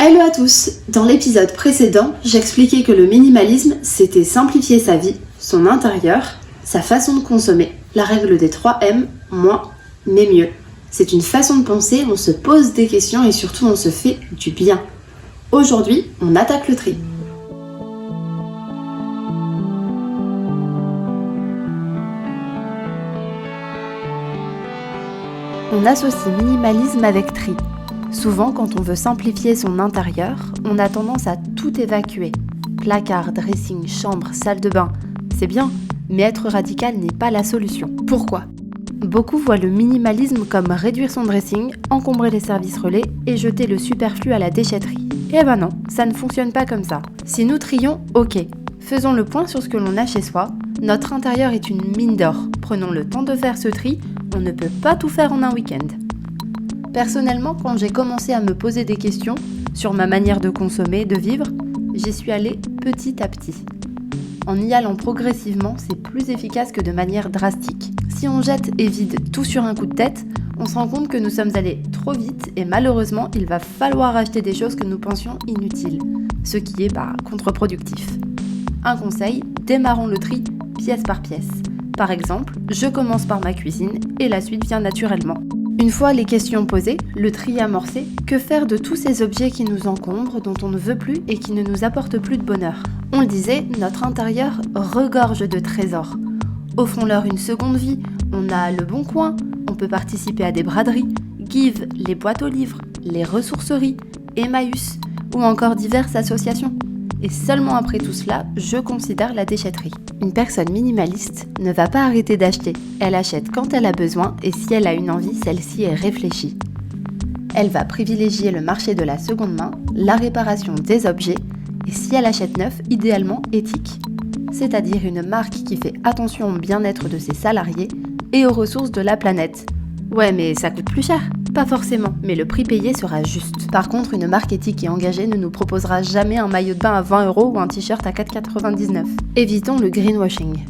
Hello à tous! Dans l'épisode précédent, j'expliquais que le minimalisme, c'était simplifier sa vie, son intérieur, sa façon de consommer. La règle des 3 M, moins, mais mieux. C'est une façon de penser, on se pose des questions et surtout on se fait du bien. Aujourd'hui, on attaque le tri. On associe minimalisme avec tri. Souvent, quand on veut simplifier son intérieur, on a tendance à tout évacuer. Placard, dressing, chambre, salle de bain, c'est bien, mais être radical n'est pas la solution. Pourquoi ? Beaucoup voient le minimalisme comme réduire son dressing, encombrer les services relais et jeter le superflu à la déchetterie. Eh ben non, ça ne fonctionne pas comme ça. Si nous trions, ok. Faisons le point sur ce que l'on a chez soi. Notre intérieur est une mine d'or. Prenons le temps de faire ce tri, on ne peut pas tout faire en un week-end. Personnellement, quand j'ai commencé à me poser des questions sur ma manière de consommer, de vivre, j'y suis allée petit à petit. En y allant progressivement, c'est plus efficace que de manière drastique. Si on jette et vide tout sur un coup de tête, on se rend compte que nous sommes allés trop vite et malheureusement, il va falloir acheter des choses que nous pensions inutiles, ce qui est contre-productif. Un conseil, démarrons le tri pièce par pièce. Par exemple, je commence par ma cuisine et la suite vient naturellement. Une fois les questions posées, le tri amorcé, que faire de tous ces objets qui nous encombrent, dont on ne veut plus et qui ne nous apportent plus de bonheur ? On le disait, notre intérieur regorge de trésors. Offrons-leur une seconde vie, on a Le Bon Coin, on peut participer à des braderies, Give, les boîtes aux livres, les ressourceries, Emmaüs ou encore diverses associations. Et seulement après tout cela, je considère la déchetterie. Une personne minimaliste ne va pas arrêter d'acheter. Elle achète quand elle a besoin et si elle a une envie, celle-ci est réfléchie. Elle va privilégier le marché de la seconde main, la réparation des objets et si elle achète neuf, idéalement éthique. C'est-à-dire une marque qui fait attention au bien-être de ses salariés et aux ressources de la planète. Ouais, mais ça coûte plus cher. Pas forcément, mais le prix payé sera juste. Par contre, une marque éthique et engagée ne nous proposera jamais un maillot de bain à 20 € ou un t-shirt à 4,99 €. Évitons le greenwashing.